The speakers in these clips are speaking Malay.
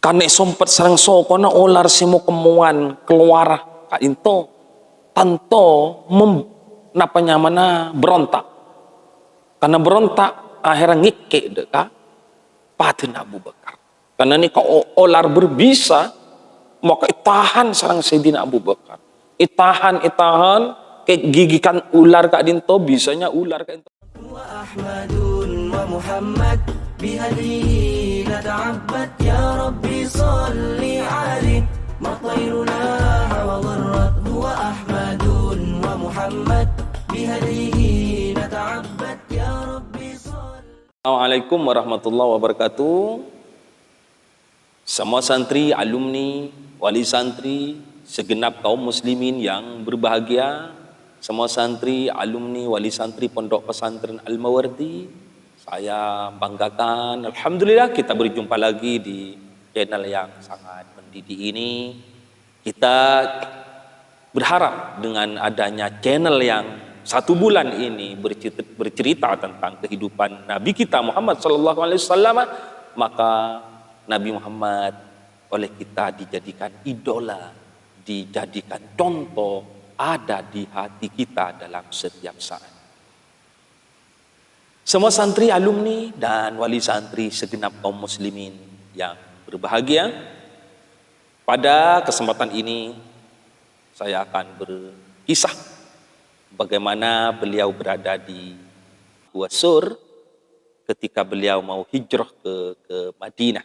Karena sompet serang sokona olar simo kemuan keluar kak into tanto napa nyamana berontak. Karena berontak akhirnya ngike deka paten Abu Bakar. Karena ini kau olar berbisa maka itahan serang Sayyidina Abu Bakar. Itahan ke gigikan ular kak dinto bisanya ular kak dinto. بهديه نتعبد يا ربي صل عليه ما طيرنا وضرت هو أحمد ومحمد بهديه نتعبد يا ربي صل. Assalamualaikum warahmatullahi wabarakatuh. Semua santri, alumni, wali santri, segenap kaum muslimin yang berbahagia, semua santri, alumni, wali santri Pondok Pesantren Al-Mawardi, saya banggakan, alhamdulillah kita berjumpa lagi di channel yang sangat mendidik ini. Kita berharap dengan adanya channel yang 1 bulan ini bercerita tentang kehidupan Nabi kita Muhammad SAW, maka Nabi Muhammad oleh kita dijadikan idola, dijadikan contoh, ada di hati kita dalam setiap saat. Semua santri, alumni, dan wali santri segenap kaum muslimin yang berbahagia, pada kesempatan ini saya akan berkisah bagaimana beliau berada di Gua Sur ketika beliau mau hijrah ke Madinah.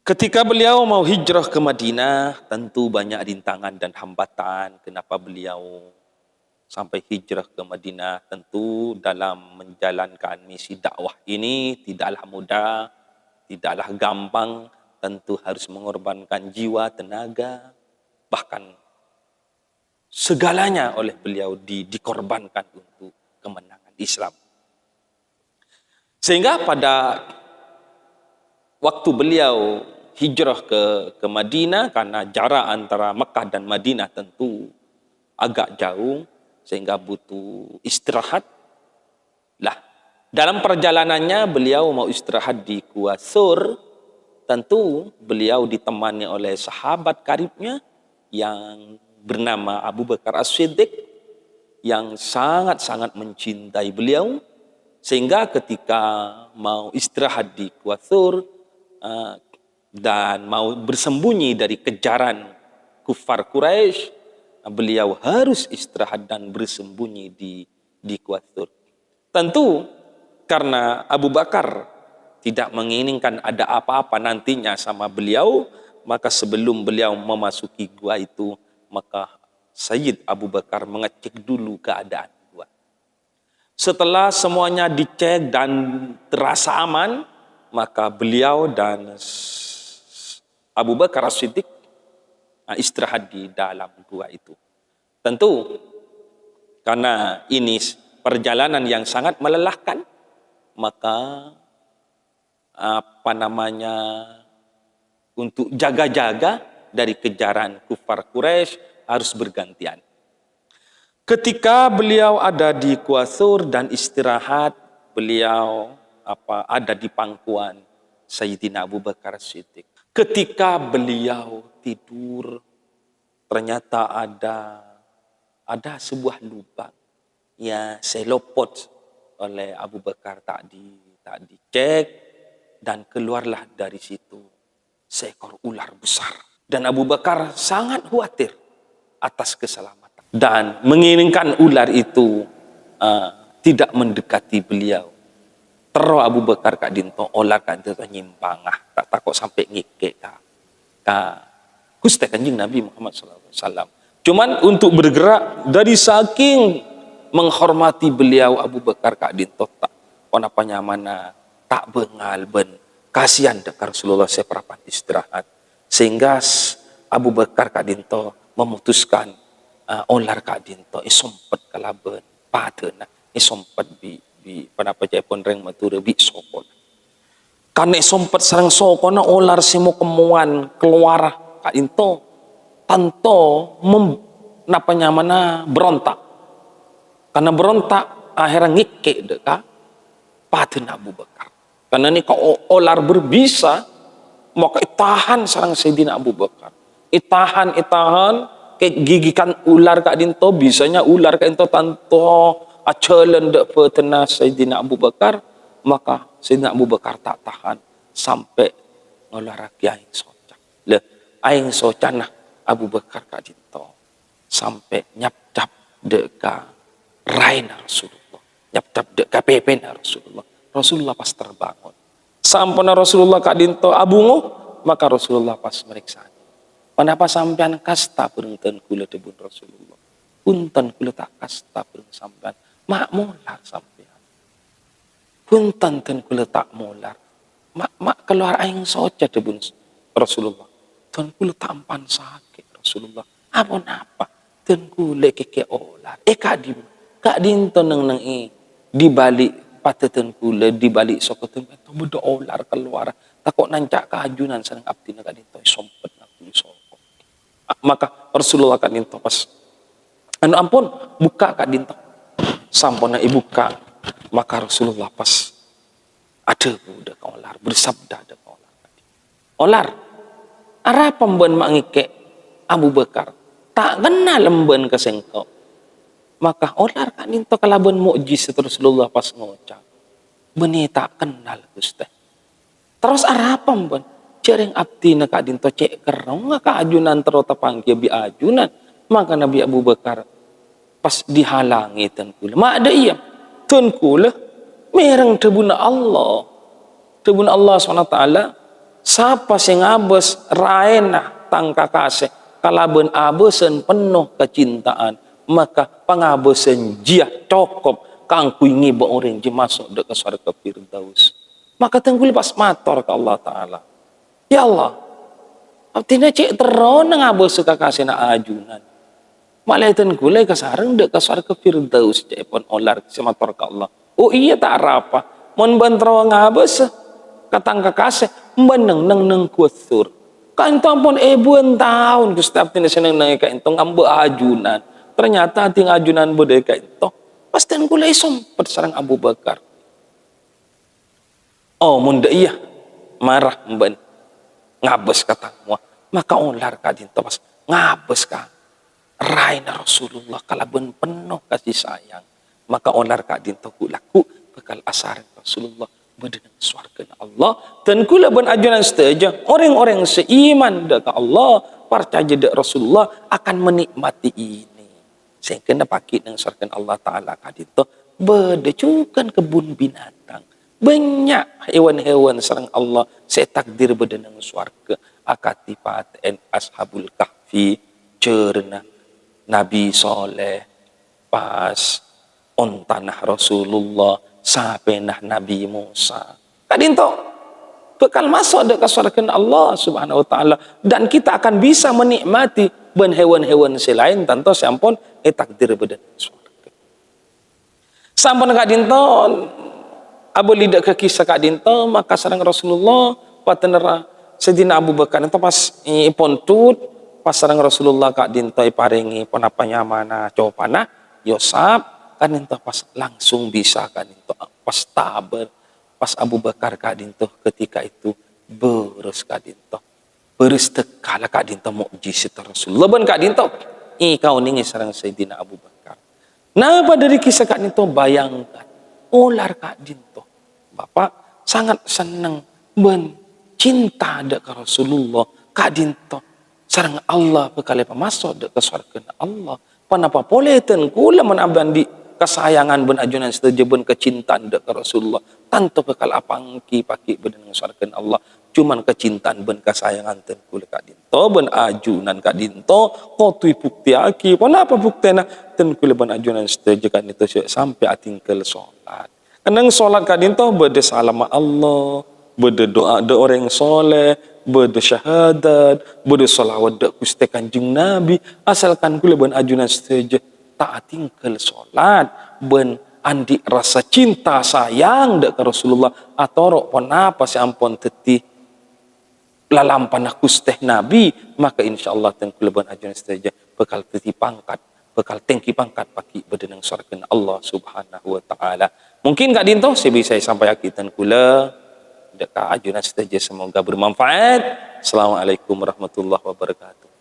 Ketika beliau mau hijrah ke Madinah, tentu banyak rintangan dan hambatan. Kenapa beliau sampai hijrah ke Madinah? Tentu dalam menjalankan misi dakwah ini tidaklah mudah, tidaklah gampang. Tentu harus mengorbankan jiwa, tenaga, bahkan segalanya oleh beliau dikorbankan untuk kemenangan Islam. Sehingga pada waktu beliau hijrah ke Madinah, karena jarak antara Mekah dan Madinah tentu agak jauh, sehingga butuh istirahat. Lah, dalam perjalanannya beliau mau istirahat di Gua Sur, tentu beliau ditemani oleh sahabat karibnya yang bernama Abu Bakar As-Siddiq, yang sangat-sangat mencintai beliau, sehingga ketika mau istirahat di Gua Sur dan mau bersembunyi dari kejaran kufar Quraisy, beliau harus istirahat dan bersembunyi di Gua Sur. Tentu karena Abu Bakar tidak menginginkan ada apa-apa nantinya sama beliau, maka sebelum beliau memasuki gua itu, maka Sayyid Abu Bakar mengecek dulu keadaan gua. Setelah semuanya dicek dan terasa aman, maka beliau dan Abu Bakar As-Siddiq istirahat di dalam gua itu. Tentu karena ini perjalanan yang sangat melelahkan, maka untuk jaga-jaga dari kejaran kufar Quraisy harus bergantian. Ketika beliau ada di Gua Sur dan istirahat, beliau ada di pangkuan Sayyidina Abu Bakar Siddiq. Ketika beliau tidur, ternyata ada sebuah lubang yang selopot oleh Abu Bakar tak dicek, dan keluarlah dari situ seekor ular besar. Dan Abu Bakar sangat khawatir atas keselamatan dan menginginkan ular itu tidak mendekati beliau. Terus Abu Bakar kak dinto olah kak dinto nyimpang tak takut sampai ngike Gusti Kanjeng Nabi Muhammad SAW. Cuman untuk bergerak dari saking menghormati beliau, Abu Bakar kak dinto tak tak bengal ben kasihan dekat Rasulullah seperapan istirahat, sehingga Abu Bakar kak dinto memutuskan olar kak dinto isompet kalaben padena isompet bi panapa pun reng mature bi sokon. Karena sompet serang sokona olar simo kemuan keluar kak dinto tanto napa nyamana berontak. Karena berontak akhirnya ngike deka paten Abu Bakar. Karena ini kau olar berbisa maka itahan sarang Sayyidina Abu Bakar. Itahan kayak gigikan ular kak dinto, bisanya ular kak dinto tanto acelen dek petena Sayyidina Abu Bakar, maka Sayyidina Abu Bakar tak tahan sampai ngolaraki aing socan. Le aing socan nah Abu Bakar kak dinto sampai nyap-cap deka raina Rasulullah, nyap-cap deka pepena Rasulullah. Rasulullah pas terbangun. Sampun Rasulullah kak dinto abungu, maka Rasulullah pas meriksa. Kenapa sampean kasta punten kula debun Rasulullah? Punten kula tak kasta pun sampean. Mak molar sampean. Punten ten kula tak molar. Mak keluar aing soca debun Rasulullah. Ten kula tampan sakit Rasulullah. Apa napa? Ten kula keke olar. Kak dinto neng di balik pateten kula di balik sokoten itu bedo olar keluar. Takut nancak keajunan seneng abdi kak dinto sompet nak sok. Maka Rasulullah kak dinto pas ampun buka kak dinto sampona ibuka, maka Rasulullah pas ada budak olar bersabda ada olar arah pemben mangike Abu Bakar tak kenal lemben kesengkau, maka olar kak dinto kalaban mukjizat Rasulullah pas ngocak beni tak kenal Gusti. Terus arah pemben cereng abdi na kak dinto cek kerong nga ajunan terota pangkia bi ajunan, maka Nabi Abu Bakar pas dihalangi ten kula mak ada iya ten kula mereng tebuna Allah SWT sapa sing abes raena tangka kase kalaben abesen penuh kecintaan, maka pangabesen jia cokop kangkui ngiba orang je masuk dek ke surga Firdaus. Maka tengkuli pas mator ke Allah Ta'ala, ya Allah, artinya cek teron ngabes suka kasih na ajunan. Malaitan gulai kasareng dek kasar ke Firdaus cek pon olar semator ke Allah. Oh iya tak apa, mon bantro ngabes katang kakase meneng neng kusur. Kantong pon ebuan tahun Gusti abdi seneng nang ka entong ambe ajunan. Ternyata ting ajunan bode ka entong pasti gulai sompet sareng Abu Bakar. Oh munda iya marah mben ngabes kata semua, maka olar ka dinto pas ngabes ka raina Rasulullah kalaben penuh kasih sayang, maka olar ka dinto kulaku bekal asar Rasulullah bedenang swarga Allah dan kula ben ajunan setuju orang-orang seiman dekat Allah percaya dek Rasulullah akan menikmati ini sehingga pakit nang swarga Allah Ta'ala ka dinto bedecukan kebun binatang banyak hewan-hewan sareng Allah saya takdir bedenang swarga akatipat en ashabul kahfi cerna Nabi Soleh pas on tanah Rasulullah sampai nah Nabi Musa kadinto bekal masuk dekat surga Allah Subhanahu wa taala dan kita akan bisa menikmati ben hewan-hewan selain tanto sampun takdir bedenang swarga sampun kadinto Abu lidak ke kisah kak dinto, maka sarang Rasulullah patenera Sayyidina Abu Bakar itu pas ipon tut pas sarang Rasulullah kak dinto iparingi pon apa nyamana copana yosap kan dinto pas langsung bisa kak dinto pas taber pas Abu Bakar kak dinto ketika itu beres kak dinto beres tekala kak dinto mukjizat Rasulullah ben kak dinto kau ningi sarang Sayyidina Abu Bakar. Nah dari kisah kak dinto bayangkan ular kak dinto Bapak sangat senang ben cinta dek ke Rasulullah kak dinto sarang Allah bekale pemasok dek ke surga Allah panapa boleh ten kula menaban di kesayangan ben ajunan setuju ben kecintaan dek ke Rasulullah tanto bekal apangki paki bedenang surga Allah cuman kecintaan ben kesayangan ten kula kak dinto ben ajunan kak dinto kotui bukti aki panapa buktena ten kula ben ajunan setuju kan itu sampai atingkel salat. Kenang solat kadinto berde salam Allah, berde doa de orang soleh, berde syahadat, berde solawat de Gusti Kanjeng Nabi, asalkan kula ben ajunan setuju tak tinggal solat, ben andi rasa cinta sayang dek Rasulullah atau rok ponapa si ampon teti lalampanah Gusti Nabi, maka insyaallah ten kula ben ajunan setuju bekal teti pangkat, bekal tengki pangkat paki bedenang surga Allah Subhanahu wa taala. Mungkin kak dinto saya bisa sampai akitan kula ajunan saja, semoga bermanfaat. Assalamualaikum warahmatullahi wabarakatuh.